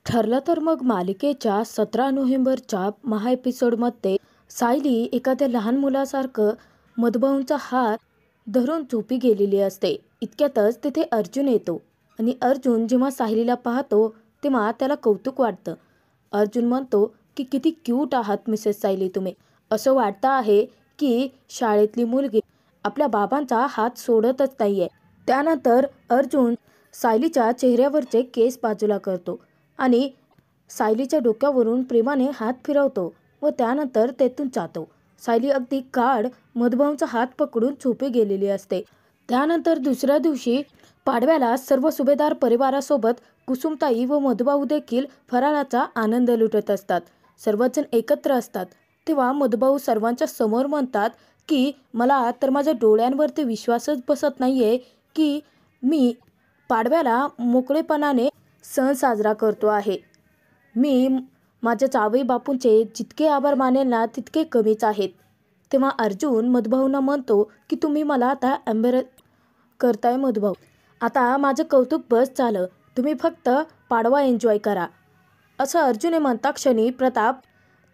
ठरलं तर मग मालिकेच्या 17 नोव्हेंबरच्या महा एपिसोडमध्ये सायली एखाद्या लहान मुलासारखं मधुभाऊंचा हात धरून झोपी गेलेली असते. इतक्यातच तिथे अर्जुन येतो आणि अर्जुन जेव्हा सायलीला पाहतो तेव्हा त्याला कौतुक वाटतं. अर्जुन म्हणतो की किती क्यूट आहात मिसेस सायली तुम्ही. असं वाटतं आहे की शाळेतली मुलगी आपल्या बाबांचा हात सोडतच नाहीये. त्यानंतर अर्जुन सायलीच्या चेहऱ्यावरचे केस बाजूला करतो आणि सायलीच्या डोक्यावरून प्रेमाने हात फिरवतो व त्यानंतर तेथून जातो. सायली अगदी गाढ मधुभाऊंचा हात पकडून झोपी गेलेली असते. त्यानंतर दुसऱ्या दिवशी पाडव्याला सर्व सुभेदार परिवारासोबत कुसुमताई व मधुभाऊ देखील फराळाचा आनंद लुटत असतात. सर्वजण एकत्र असतात तेव्हा मधुभाऊ सर्वांच्या समोर म्हणतात की मला तर माझ्या डोळ्यांवरती विश्वासच बसत नाहीये की मी पाडव्याला मोकळेपणाने सण साजरा करतो आहे. मी माझ्या जावई बापूंचे जितके आभार मानेल ना तितके कमीच आहेत. तेव्हा अर्जुन मधुभाऊंना म्हणतो की तुम्ही मला आता एम्बॅरस करताय मधुभाऊ. आता माझं कौतुक बस झालं. तुम्ही फक्त पाडवा एन्जॉय करा. असं अर्जुन म्हणता क्षणी प्रताप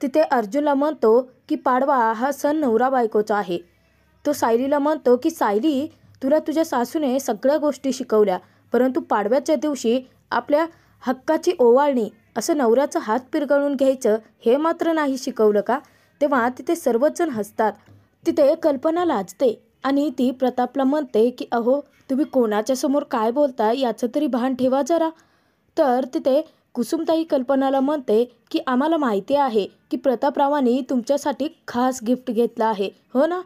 तिथे अर्जुनला म्हणतो की पाडवा हा सण नवरा बायकोचा आहे. तो सायलीला म्हणतो की सायली तुला तुझ्या सासूने सगळ्या गोष्टी शिकवल्या परंतु पाडव्याच्या दिवशी आपल्या हक्काची ओवाळणी असं नवऱ्याचा हात पिरगळून घ्यायचं हे मात्र नाही शिकवलं का. तेव्हा तिथे सर्वच जण हसतात. तिथे कल्पना लाजते आणि ती प्रतापला म्हणते की अहो तुम्ही कोणाच्या समोर काय बोलताय याचं तरी भान ठेवा जरा. तर तिथे कुसुमताई कल्पनाला म्हणते की आम्हाला माहिती आहे की प्रतापरावांनी तुमच्यासाठी खास गिफ्ट घेतलं आहे हो ना,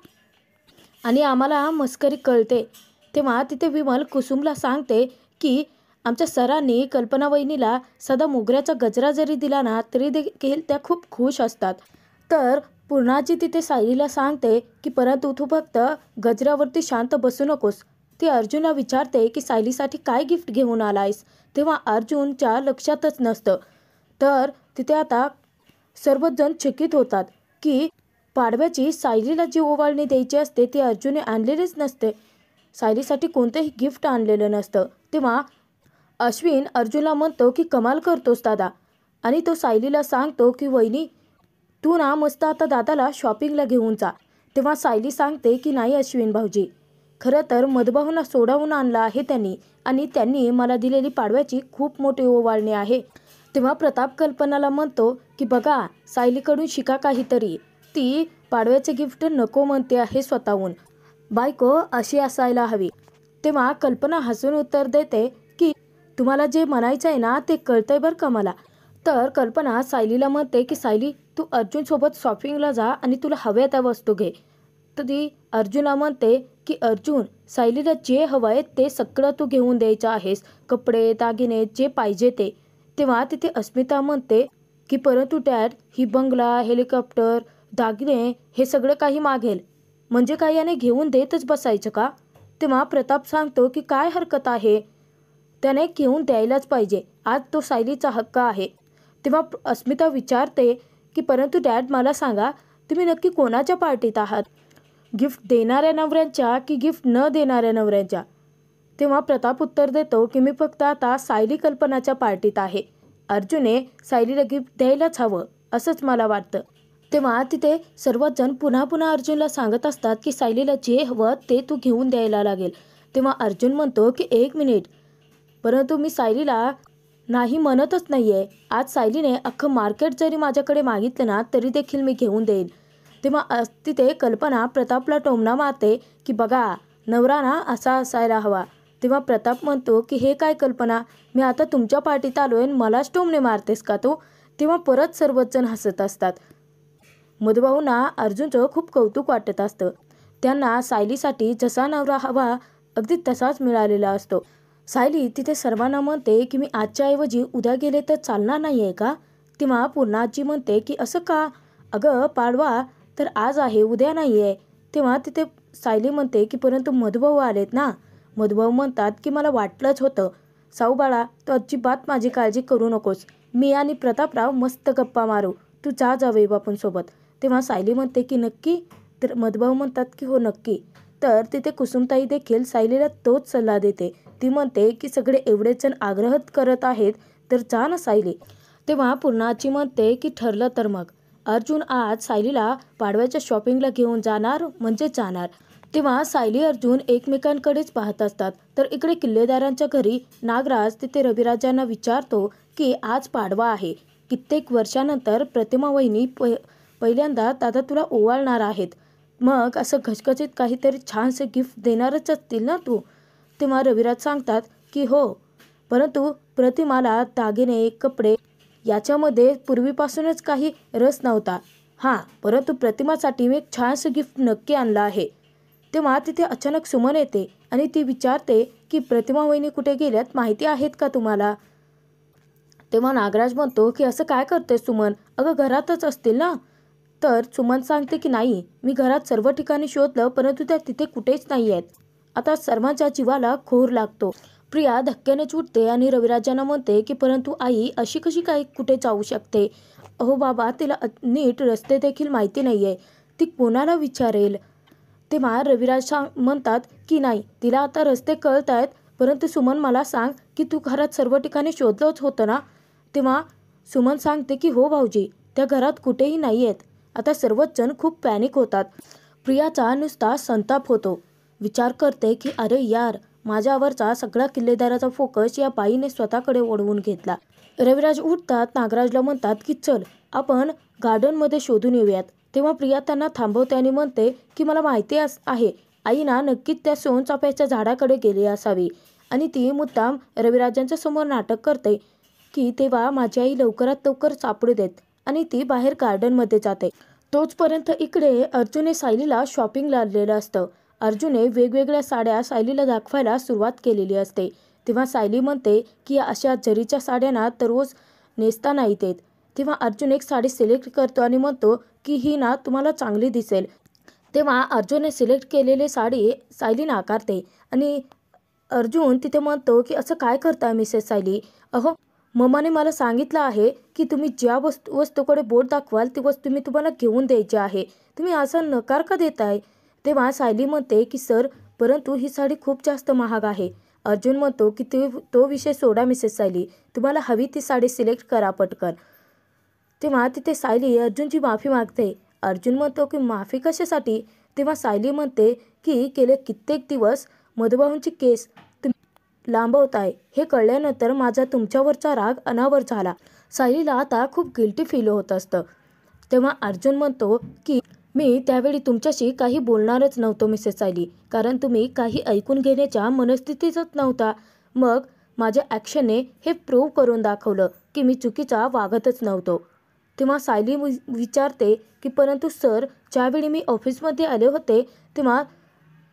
आणि आम्हाला मस्करी कळते. तेव्हा तिथे विमल कुसुमला सांगते की आमच्या सरांनी कल्पना वहिनीला साधा मोगऱ्याचा गजरा जरी दिला ना तरी देखील त्या खूप खुश असतात. तर पूर्णाजी तिथे सायलीला सांगते की परंतु तू फक्त गजऱ्यावरती शांत बसू नकोस. ती अर्जुनला विचारते की सायलीसाठी काय गिफ्ट घेऊन आलायस. तेव्हा अर्जुनच्या लक्षातच नसतं. तर तिथे आता सर्वच जण चकित होतात की पाडव्याची सायलीला जी ओवाळणी द्यायची असते ती अर्जुनने आणलेलीच नसते. सायलीसाठी कोणतंही गिफ्ट आणलेलं नसतं. तेव्हा अश्विन अर्जुनला म्हणतो की कमाल करतोस दादा, आणि तो सायलीला सांगतो की वहिनी तू ना मस्त आता दादाला शॉपिंगला घेऊन जा. तेव्हा सायली सांगते की नाही अश्विन भाऊजी, खरं तर मधुभाऊंना सोडावून आणलं आहे त्यांनी आणि त्यांनी मला दिलेली पाडव्याची खूप मोठी ओवाळणी आहे. तेव्हा प्रताप कल्पनाला म्हणतो की बघा सायलीकडून शिका काहीतरी. ती पाडव्याचे गिफ्ट नको म्हणते आहे स्वतःहून. बायको अशी असायला हवी. तेव्हा कल्पना हसून उत्तर देते की तुम्हाला जे म्हणायचं आहे ना ते कळतंय बरं का मला. तर कल्पना सायलीला म्हणते की सायली तू अर्जुनसोबत शॉपिंगला जा आणि तुला हव्या त्या वस्तू घे. तर ती अर्जुनला म्हणते की अर्जुन सायलीला जे हवं आहे ते सगळं तू घेऊन द्यायचं आहेस, कपडे दागिने जे पाहिजे ते. तेव्हा तिथे अस्मिता म्हणते की परंतु डॅड ही बंगला हेलिकॉप्टर दागिने हे सगळं काही मागेल म्हणजे काय याने घेऊन देतच बसायचं का. तेव्हा प्रताप सांगतो की काय हरकत आहे, त्याने घेऊन द्यायलाच पाहिजे, आज तो सायलीचा हक्क आहे. तेव्हा अस्मिता विचारते की परंतु डॅड मला सांगा तुम्ही नक्की कोणाच्या पार्टीत आहात, गिफ्ट देणाऱ्या नवऱ्यांच्या की गिफ्ट न देणाऱ्या नवऱ्यांच्या. तेव्हा प्रताप उत्तर देतो की मी फक्त आता सायली कल्पनाच्या पार्टीत आहे. अर्जुनने सायलीला गिफ्ट द्यायलाच हवं असंच मला वाटतं. तेव्हा तिथे सर्वच जण पुन्हा पुन्हा अर्जुनला सांगत असतात की सायलीला जे हवं ते तू घेऊन द्यायला लागेल. तेव्हा अर्जुन म्हणतो की एक मिनिट, परंतु मी सायलीला नाही म्हणतच नाहीये. आज सायलीने अख्खं मार्केट जरी माझ्याकडे मागितलं ना तरी देखील मी घेऊन देईन. तेव्हा तिथे कल्पना प्रतापला टोमणा मारते की बघा नवरा ना असा असायला हवा. तेव्हा प्रताप म्हणतो की हे काय कल्पना, मी आता तुमच्या पार्टीत आलोय मलाच टोमणे मारतेस का तू. तेव्हा परत सर्वच जण हसत असतात. मधुभाऊंना अर्जुनचं खूप कौतुक वाटत असतं. त्यांना सायलीसाठी जसा नवरा हवा अगदी तसाच मिळालेला असतो. सायली तिथे सर्वांना म्हणते की मी आजच्या ऐवजी उद्या गेले तर चालणार नाही आहे का. तेव्हा पूर्णाजी म्हणते की असं का, अगं पाडवा तर आज आहे उद्या नाही आहे. तेव्हा तिथे सायली म्हणते की परंतु मधुभाऊ आलेत ना. मधुभाऊ म्हणतात की मला वाटलंच होतं. साऊ बाळा तू अजिबात माझी काळजी करू नकोस, मी आणि प्रतापराव मस्त गप्पा मारू, तू जा जावई बापूंसोबत. तेव्हा सायली म्हणते की नक्की. तर मधुभाऊ म्हणतात की हो नक्की. तर तिथे कुसुमताई देखील सायलीला तोच सल्ला देते. ती म्हणते की सगळे एवढेच जण आग्रह करत आहेत तर जा ना सायली. तेव्हा पूर्णाची म्हणते की ठरलं तर मग. अर्जुन आज सायलीला पाडव्याच्या शॉपिंगला घेऊन जाणार म्हणजे जाणार. तेव्हा सायली अर्जुन एकमेकांकडेच पाहत असतात. तर इकडे किल्लेदारांच्या घरी नागराज तिथे रविराजांना विचारतो की आज पाडवा आहे. कित्येक वर्षानंतर प्रतिमा वहिनी पहिल्यांदा दादा तुला ओवाळणार आहेत. मग असं घसघसीत काहीतरी छानसे गिफ्ट देणारच असतील ना तू. तेव्हा रविराज सांगतात की हो, परंतु प्रतिमाला दागिने कपडे याच्यामध्ये पूर्वीपासूनच काही रस नव्हता. हां, परंतु प्रतिमासाठी मी एक छानसं गिफ्ट नक्की आणलं आहे. तेव्हा तिथे अचानक सुमन येते आणि ती विचारते की प्रतिमा वहिनी कुठे गेल्यात माहिती आहेत का तुम्हाला. तेव्हा नागराज म्हणतो की असं काय करते सुमन, अगं घरातच असतील ना. तर सुमन सांगते की नाही, मी घरात सर्व ठिकाणी शोधलं परंतु त्या तिथे कुठेच नाही आहेत. आता सर्वांच्या जीवाला खोर लागतो. प्रिया धक्क्याने उठते आणि रविराजांना म्हणते की परंतु आई अशी कशी काय कुठे जाऊ शकते. अहो बाबा, तिला नीट रस्ते देखील माहिती नाही आहे, ती कोणाला विचारेल. तेव्हा रविराज म्हणतात की नाही, तिला आता रस्ते कळत आहेत, परंतु सुमन मला सांग की तू घरात सर्व ठिकाणी शोधलंच होतं ना. तेव्हा सुमन सांगते की हो भाऊजी, त्या घरात कुठेही नाही आहेत. आता सर्वच जण खूप पॅनिक होतात. प्रियाचा नुसता संताप होतो. विचार करते की अरे यार, माझ्यावरचा सगळा किल्लेदाराचा फोकस या बाईने स्वतःकडे ओढवून घेतला. रविराज उठतात, नागराजला म्हणतात की चल आपण गार्डनमध्ये शोधून येऊयात. तेव्हा प्रिया त्यांना थांबवते आणि म्हणते की मला माहिती आहे आई ना नक्कीच त्या सोनचाफ्याच्या झाडाकडे गेली असावी आणि ती मुद्दाम रविराजांच्या समोर नाटक करते की तेव्हा माझी आई लवकरात लवकर सापडू देत आणि ती बाहेर गार्डनमध्ये जाते. तोचपर्यंत इकडे अर्जुनने सायलीला शॉपिंगला आणलेलं असतं. अर्जुनने वेगवेगळ्या साड्या सायलीला दाखवायला सुरुवात केलेली असते. तेव्हा सायली म्हणते की अशा जरीच्या साड्यांना तर रोज नेसता नाहीत येत. तेव्हा अर्जुन एक साडी सिलेक्ट करतो आणि म्हणतो की ही ना तुम्हाला चांगली दिसेल. तेव्हा अर्जुनने सिलेक्ट केलेली साडी सायली नाकारते आणि अर्जुन तिथे म्हणतो की असं काय करताय मिसेस सायली. अहो, मम्माने मला सांगितलं आहे की तुम्ही ज्या वस्तूकडे बोट दाखवाल ती वस्तू मी तुम्हाला घेऊन द्यायची आहे. तुम्ही असा नकार का देताय. तेव्हा सायली म्हणते की सर, परंतु ही साडी खूप जास्त महाग आहे. अर्जुन म्हणतो की तो विषय सोडा मिसेस सायली, तुम्हाला हवी ती साडी सिलेक्ट करा पटकन. तेव्हा तिथे सायली अर्जुनची माफी मागते. अर्जुन म्हणतो की माफी कशासाठी. तेव्हा सायली म्हणते की गेले कित्येक दिवस मधुबाहूंची केस तुम्ही लांबवताय हे कळल्यानंतर माझा तुमच्यावरचा राग अनावर झाला. सायलीला आता खूप गिल्टी फील होत असतं. तेव्हा अर्जुन म्हणतो की मी त्यावेळी तुमच्याशी काही बोलणारच नव्हतो मिसेस सायली, कारण तुम्ही काही ऐकून घेण्याच्या मनस्थितीतच नव्हता. मग माझ्या ॲक्शनने हे प्रूव्ह करून दाखवलं की मी चुकीचा वागतच नव्हतो. तेव्हा सायली विचारते की परंतु सर, ज्यावेळी मी ऑफिसमध्ये आले होते तेव्हा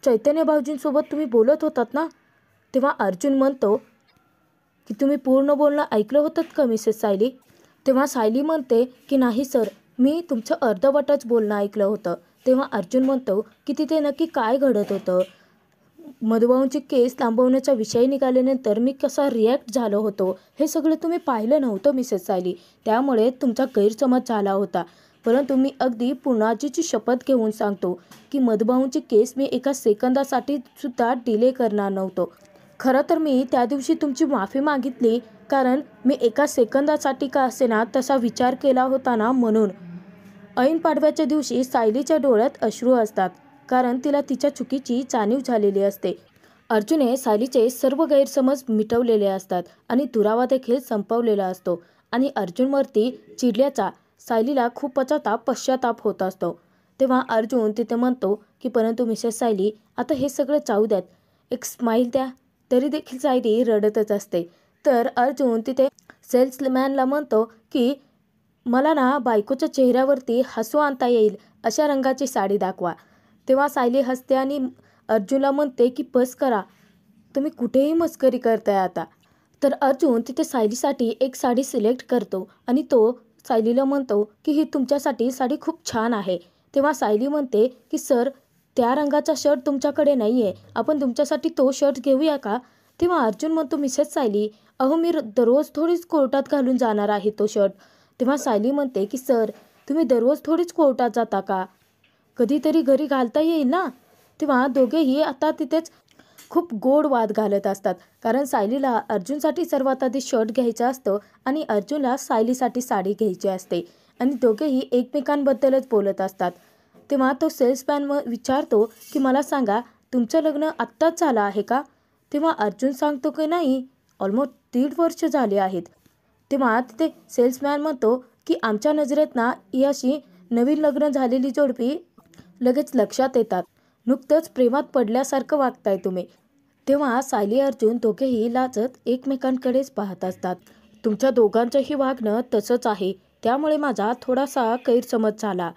चैतन्य भाऊजींसोबत तुम्ही बोलत होतात ना. तेव्हा अर्जुन म्हणतो की तुम्ही पूर्ण बोलणं ऐकलं होतं का मिसेस सायली. तेव्हा सायली म्हणते की नाही सर, मी तुमचं अर्धवटच बोलणं ऐकलं होतं. तेव्हा अर्जुन म्हणतो की तिथे नक्की काय घडत होतं. मधुबाहूंची केस लांबवण्याचा विषय निघाल्यानंतर मी कसा रिॲक्ट झालो होतो हे सगळं तुम्ही पाहिलं नव्हतं मिसेस सायली, त्यामुळे तुमचा गैरसमज झाला होता. परंतु मी अगदी पूर्णाजीची शपथ घेऊन सांगतो की मधुबाहूंची केस मी एका सेकंदासाठी सुद्धा डिले करणार नव्हतो. खरं तर मी त्या दिवशी तुमची माफी मागितली, कारण मी एका सेकंदासाठी का असेना तसा विचार केला होता ना म्हणून. ऐन पाडव्याच्या दिवशी सायलीच्या डोळ्यात अश्रू असतात, कारण तिला तिच्या चुकीची जाणीव झालेली असते. अर्जुनने सायलीचे सर्व गैरसमज मिटवलेले असतात आणि दुरावा देखील संपवलेला असतो आणि अर्जुनवरती चिडल्याचा सायलीला खूपच आता पश्चाताप होत असतो. तेव्हा अर्जुन तिथे म्हणतो की परंतु मिसेस सायली, आता हे सगळं जाऊ द्यात, एक स्माईल द्या. तरी देखील सायली रडतच असते. तर अर्जुन तिथे सेल्समॅनला म्हणतो की मला ना बायकोच्या चेहऱ्यावरती हसू आणता येईल अशा रंगाची साडी दाखवा. तेव्हा सायली हसते आणि अर्जुनला म्हणते की बस करा, तुम्ही कुठेही मस्करी करताय आता. तर अर्जुन तिथे सायलीसाठी एक साडी सिलेक्ट करतो आणि तो सायलीला म्हणतो की ही तुमच्यासाठी साडी खूप छान आहे. तेव्हा सायली म्हणते की सर, त्या रंगाचा शर्ट तुमच्याकडे नाही आहे, आपण तुमच्यासाठी तो शर्ट घेऊया का. तेव्हा अर्जुन म्हणतो मिसेस सायली, अहो मी दररोज थोडीच कोर्टात घालून जाणार आहे तो शर्ट. तेव्हा सायली म्हणते की सर, तुम्ही दररोज थोडीच कोर्टात जाता का, कधीतरी घरी घालता येईल ना. तेव्हा दोघेही आता तिथेच खूप गोड वाद घालत असतात. कारण सायलीला अर्जुनसाठी सर्वात आधी शर्ट घ्यायचा असतो आणि अर्जुनला सायलीसाठी साडी घ्यायची असते आणि दोघेही एकमेकांबद्दलच बोलत असतात. तेव्हा तो सेल्समॅन विचारतो की मला सांगा, तुमचं लग्न आत्ताच झालं आहे का? तेव्हा अर्जुन सांगतो की नाही, ऑलमोस्ट 1.5 वर्ष झाले आहेत. तेव्हा तिथे सेल्समॅन म्हणतो की आमच्या नजरेत ना ही अशी नवीन लग्न झालेली जोडपी लगेच लक्षात येतात. नुकतंच प्रेमात पडल्यासारखं वागताय तुम्ही. तेव्हा सायली अर्जुन दोघेही लाजत एकमेकांकडेच पाहत असतात. तुमच्या दोघांचंही वागणं तसंच आहे, त्यामुळे माझा थोडासा गैरसमज झाला.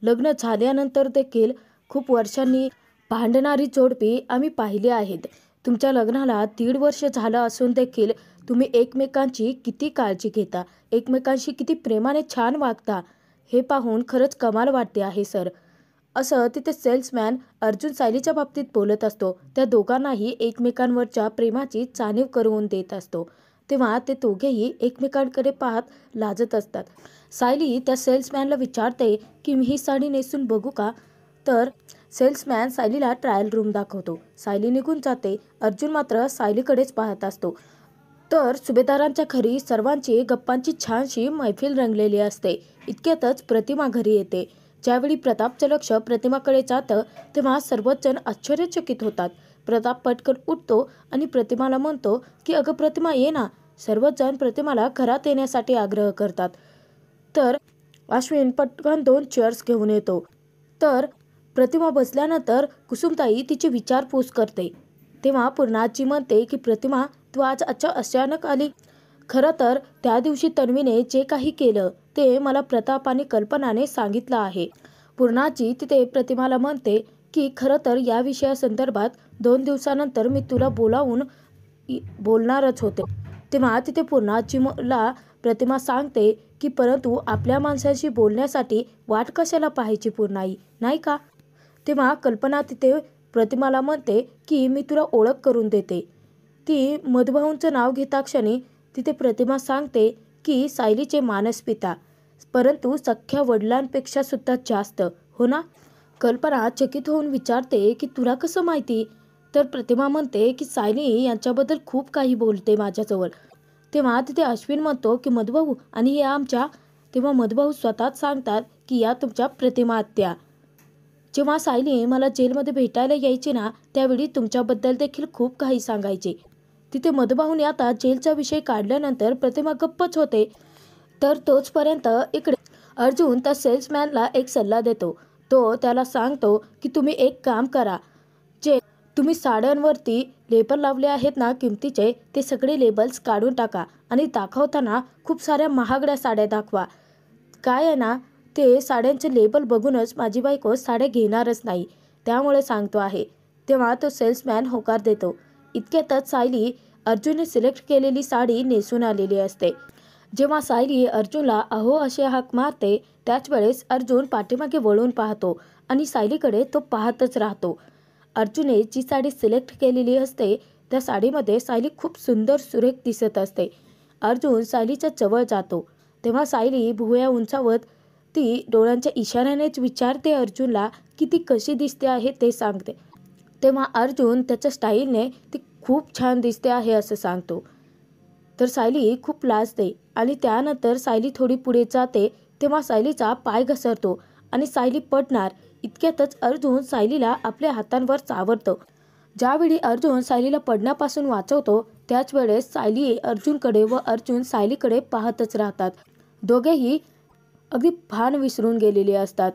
लग्न झाल्यानंतर देखील खूप वर्षांनी भांडणारी जोडपी आम्ही पाहिली आहेत. तुमच्या लग्नाला 1.5 वर्ष झालं असून देखील तुम्ही एकमेकांची किती काळजी घेता, एकमेकांशी किती प्रेमाने छान वागता, हे पाहून खरंच कमाल वाटते आहे सर. असं तिथे सेल्समॅन अर्जुन सायलीच्या बाबतीत बोलत असतो. त्या दोघांनाही एकमेकांवरच्या प्रेमाची जाणीव करून देत असतो. तेव्हा ते दोघेही एकमेकांकडे पाहत लाजत असतात. सायली त्या सेल्समॅनला विचारते की मी ही साडी नेसून बघू का? तर सेल्समॅन सायलीला ट्रायल रूम दाखवतो. सायली निघून जाते. अर्जुन मात्र सायलीकडेच पाहत असतो. तर सुभेदारांच्या घरी सर्वांची गप्पांची छानशी मैफिल रंगलेली असते. इतक्यातच प्रतिमा घरी येते. ज्यावेळी प्रतापचं लक्ष प्रतिमाकडे जातं तेव्हा सर्वच जण आश्चर्यचकित होतात. प्रताप पटकन उठतो आणि प्रतिमाला म्हणतो की अगं प्रतिमा, ये ना. सर्वच जण प्रतिमाला घरात येण्यासाठी आग्रह करतात. तर अश्विन पटकन 2 चेअर्स घेऊन येतो. तर प्रतिमा बसल्यानंतर कुसुमताई तिची विचारपूस करते. तेव्हा पूर्णाजी म्हणते की प्रतिमा, तू आज अचानक आली. खरं तर त्या दिवशी तन्वीने जे काही केलं ते मला प्रताप आणि कल्पनाने सांगितलं आहे. पूर्णाजी तिथे प्रतिमाला म्हणते की खरं तर या विषयासंदर्भात 2 दिवसानंतर मी तुला बोलणारच होते. तेव्हा तिथे पूर्णाजीला प्रतिमा सांगते की परंतु आपल्या माणसाशी बोलण्यासाठी वाट कशाला पाहायची पूर्णाई, नाही का? तेव्हा कल्पना तिथे प्रतिमाला म्हणते की मी तुला ओळख करून देते. ती मधुभाऊंचं नाव घेता क्षणी तिथे प्रतिमा सांगते की सायलीचे मानसपिता, परंतु सख्ख्या वडिलांपेक्षा सुद्धा जास्त, हो ना? कल्पना चकित होऊन विचारते की तुला कसं माहिती? तर प्रतिमा म्हणते की सायली यांच्याबद्दल खूप काही बोलते माझ्याजवळ. तेव्हा तिथे अश्विन म्हणतो की मधुभाऊ आणि या आमच्या. तेव्हा मधुभाऊ स्वतःच सांगतात की या तुमच्या प्रतिमा आत्या. जेव्हा सायली मला जेलमध्ये भेटायला यायची ना, त्यावेळी तुमच्याबद्दल देखील खूप काही सांगायचे. तिथे मधुभाऊने आता जेलचा विषय काढल्यानंतर प्रतिमा गप्पच होते. तर तोचपर्यंत इकडे अर्जुन त्या सेल्समॅनला एक सल्ला देतो. तो त्याला सांगतो की तुम्ही एक काम करा, जे तुम्ही साड्यांवरती लेबल लावले आहेत ना किमतीचे, ते सगळे लेबल्स काढून टाका आणि दाखवताना खूप साऱ्या महागड्या साड्या दाखवा. काय आहे ना, ते साड्यांचे लेबल बघूनच माझी बायको साड्या घेणारच नाही, त्यामुळे सांगतो आहे. तेव्हा तो सेल्समॅन होकार देतो. इतक्यातच सायली अर्जुनने सिलेक्ट केलेली साडी नेसून आलेली असते. जेव्हा सायली अर्जुनला अहो अशी हाक मारते त्याच वेळेस अर्जुन पाठीमागे वळून पाहतो आणि सायलीकडे तो पाहतच राहतो. अर्जुनने जी साडी सिलेक्ट केलेली असते त्या साडीमध्ये सायली खूप सुंदर सुरेख दिसत असते. अर्जुन सायलीच्या जवळ जातो. तेव्हा सायली भुवया उंचावत ती डोळ्यांच्या इशाऱ्यानेच विचारते अर्जुनला की ती कशी दिसते आहे ते सांगते. तेव्हा अर्जुन त्याच्या स्टाईलने ती खूप छान दिसते आहे असं सांगतो. तर सायली खूप लाजते आणि त्यानंतर सायली थोडी पुढे जाते. तेव्हा सायलीचा पाय घसरतो आणि सायली पडणार. इतक्यातच अर्जुन सायलीला आपल्या हातांवर चावरतो. ज्यावेळी अर्जुन सायलीला पडण्यापासून वाचवतो त्याच वेळेस सायली अर्जुनकडे व अर्जुन सायलीकडे पाहतच राहतात. दोघेही अगदी भान विसरून गेलेले असतात.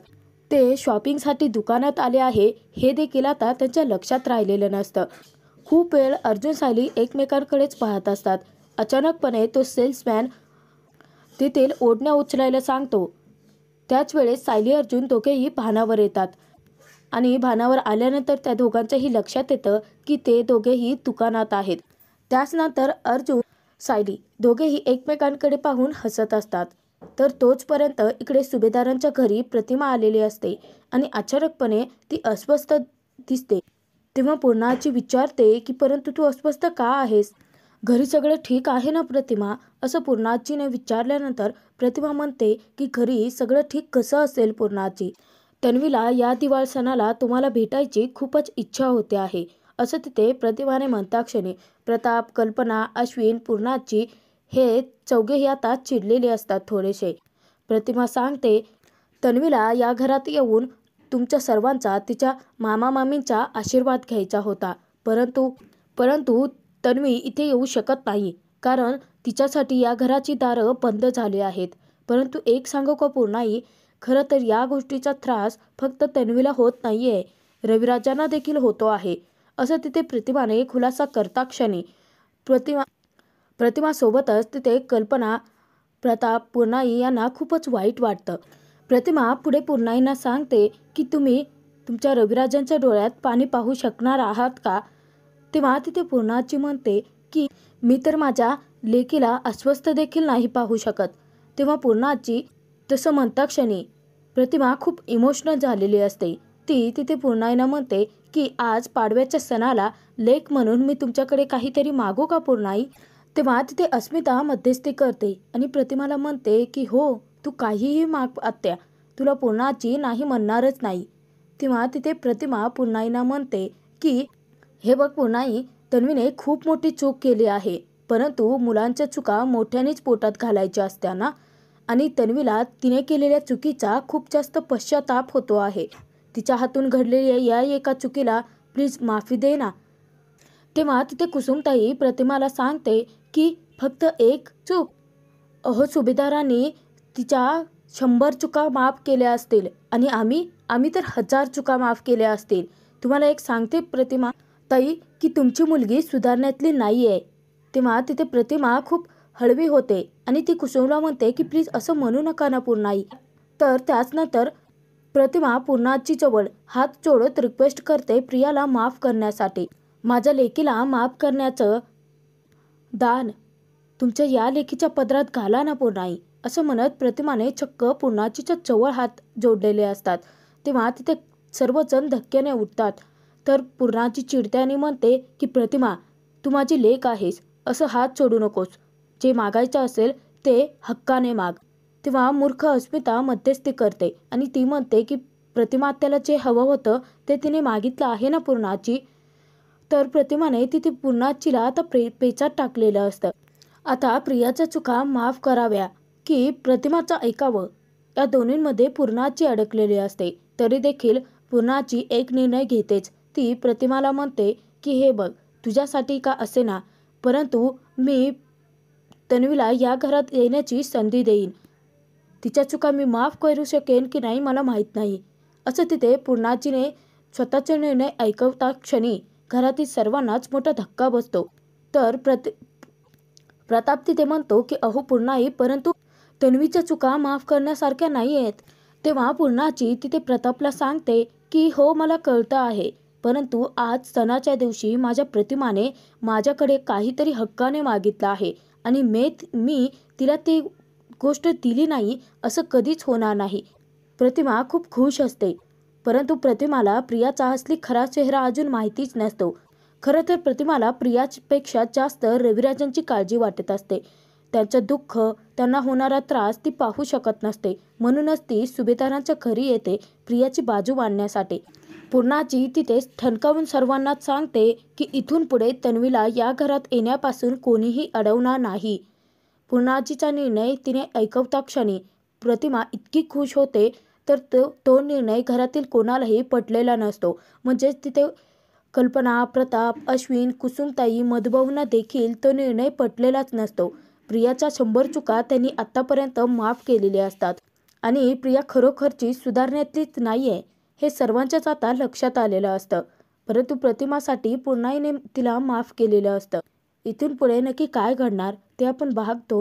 ते शॉपिंगसाठी दुकानात आले आहे हे देखील आता त्यांच्या लक्षात राहिलेलं नसतं. खूप वेळ अर्जुन सायली एकमेकांकडेच पाहत असतात. अचानकपणे तो सेल्समॅन तेथील ओढण्या उचलायला सांगतो. त्याच वेळेस सायली अर्जुन दोघेही भानावर येतात आणि भानावर आल्यानंतर त्या दोघांच्याही लक्षात येतं की ते दोघेही दुकानात आहेत. त्याचनंतर अर्जुन सायली दोघेही एकमेकांकडे पाहून हसत असतात. तर तोचपर्यंत इकडे सुभेदारांच्या घरी प्रतिमा आलेली असते आणि अचानकपणे ती अस्वस्थ दिसते. तेव्हा पूर्णाजी विचारते की परंतु तू अस्वस्थ का आहेस? घरी सगळं ठीक आहे ना प्रतिमा? असं पूर्णाजीने विचारल्यानंतर प्रतिमा म्हणते की घरी सगळं ठीक कसं असेल पूर्णाजी? तन्वीला या दिवाळ सणाला तुम्हाला भेटायची खूपच इच्छा होते आहे. असं तिथे प्रतिमाने म्हणताक्षणी प्रताप, कल्पना, अश्विन, पूर्णाची हे चौघेही आता चिडलेले असतात थोडेसे. प्रतिमा सांगते, तन्वीला या घरात येऊन तुमच्या सर्वांचा, तिच्या मामा मामींचा आशीर्वाद घ्यायचा होता. परंतु तन्वी इथे येऊ शकत नाही, कारण तिच्यासाठी या घराची दारं बंद झाली आहेत. परंतु एक सांगू का पूर्णाई, खरं तर या गोष्टीचा त्रास फक्त तन्वीला होत नाहीये, रविराजांना देखील होतो आहे, असं तिथे प्रतिमाने खुलासा करता क्षणी प्रतिमासोबतच तिथे कल्पना, प्रताप, पूर्णाई यांना खूपच वाईट वाटतं. प्रतिमा पुढे पूर्णाईंना सांगते की तुम्ही तुमच्या रविराजांच्या डोळ्यात पाणी पाहू शकणार आहात का? तेव्हा तिथे पूर्णाची म्हणते की मी तर माझ्या लेकीला अस्वस्थ देखील नाही पाहू शकत. तेव्हा पूर्णाची तसं म्हणता क्षणी प्रतिमा खूप इमोशनल झालेली असते. ती तिथे पूर्णाईंना म्हणते की आज पाडव्याच्या सणाला लेक म्हणून मी तुमच्याकडे काहीतरी मागू का पूर्णाई? तेव्हा तिथे अस्मिता मध्यस्थी करते आणि प्रतिमाला म्हणते की हो, तू काहीही माग आत्या, तुला पूर्णाची नाही म्हणणारच नाही. तेव्हा तिथे प्रतिमा पूर्णाईंना म्हणते की हे बघ पूर्णाई, तन्वीने खूप मोठी चूक केली आहे, परंतु मुलांच्या चुका मोठ्यानेच पोटात घालायच्या असत्या ना, आणि तन्वीला तिने केलेल्या चुकीचा खूप जास्त पश्चाताप होतो आहे. तिच्या हातून घडलेल्या या एका चुकीला प्लीज माफी दे ना. तेव्हा तिथे कुसुमताई प्रतिमाला सांगते की फक्त एक चूक? अहो सुभेदारांनी तिच्या 100 चुका माफ केल्या असतील आणि आम्ही तर 1000 चुका माफ केल्या असतील. तुम्हाला एक सांगते प्रतिमा ताई की तुमची मुलगी सुधारण्यातली नाही आहे. तेव्हा तिथे प्रतिमा खूप हळवी होते आणि ती कुसुमला म्हणते की प्लीज असं म्हणू नका ना पूर्णाई. तर त्याचनंतर प्रतिमा पूर्णाची जवळ हात जोडत रिक्वेस्ट करते प्रियाला माफ करण्यासाठी. माझ्या लेकीला माफ करण्याचं दान तुमच्या या लेकीच्या पदरात घाला ना पूर्णाई, असं म्हणत प्रतिमाने चक्क पूर्णाचीच्या जवळ हात जोडलेले असतात. तेव्हा तिथे सर्वजण धक्क्याने उठतात. तर पूर्णाची चिडत्याने म्हणते की प्रतिमा, तू माझी लेक आहेस, असं हात सोडू नकोस. जे मागायचं असेल ते हक्काने माग. तेव्हा मूर्ख अस्मिता मध्यस्थी करते आणि ती म्हणते की प्रतिमा त्याला जे हवं होतं ते तिने मागितलं आहे ना पूर्णाची. तर प्रतिमाने तिथे पूर्णाचीला आता पेचात टाकलेलं असतं. आता प्रियाच्या चुका माफ कराव्या की प्रतिमाचं ऐकावं, या दोन्हींमध्ये पूर्णाची अडकलेली असते. तरी देखील पूर्णाची एक निर्णय घेतेच. ती प्रतिमाला म्हणते की हे बघ, तुझ्यासाठी का असे ना, परंतु मी तन्वीला या घरात येण्याची संधी देईन. तिच्या चुका मी माफ करू शकेन की नाही मला माहीत नाही, असं तिथे पूर्णाचीने स्वतःचा निर्णय ऐकवता क्षणी घरातील सर्वांनाच मोठा धक्का बसतो. तर प्रताप तिथे म्हणतो की अहो पूर्णाई, परंतु तन्वीच्या चुका माफ करण्यासारख्या नाही आहेत. तेव्हा पूर्णाची तिथे प्रतापला सांगते की हो मला कळतं आहे, परंतु आज सणाच्या दिवशी माझ्या प्रतिमाने माझ्याकडे काहीतरी हक्काने मागितलं आहे आणि मी तिला ती गोष्ट दिली नाही असं कधीच होणार नाही. प्रतिमा खूप खुश असते, परंतु प्रतिमाला प्रियाचा असली खरा चेहरा अजून माहितीच नसतो. खरं तर प्रतिमाला प्रियापेक्षा जास्त रविराजांची काळजी वाटत असते. त्यांचं दुःख, त्यांना होणारा त्रास ती पाहू शकत नसते. म्हणूनच ती सुभेदारांच्या घरी येते प्रियाची बाजू मांडण्यासाठी. पूर्णाची तिथे ठणकावून सर्वांनाच सांगते की इथून पुढे तन्वीला या घरात येण्यापासून कोणीही अडवणार नाही. पूर्णाचीचा निर्णय तिने ऐकवता क्षणी प्रतिमा इतकी खुश होते, तर तो निर्णय घरातील कोणालाही पटलेला नसतो. म्हणजेच तिथे कल्पना, प्रताप, अश्विन, कुसुमताई, मधुभाऊंना देखील तो निर्णय पटलेलाच नसतो. प्रियाच्या 100 चुका त्यांनी आत्तापर्यंत माफ केलेल्या असतात आणि प्रिया खरोखरची सुधारण्यातलीच नाही आहे हे सर्वांच्याच आता लक्षात आलेलं असतं. परंतु प्रतिमासाठी पूर्णाईने तिला माफ केलेलं असतं. इथून पुढे नक्की काय घडणार ते आपण भाग 2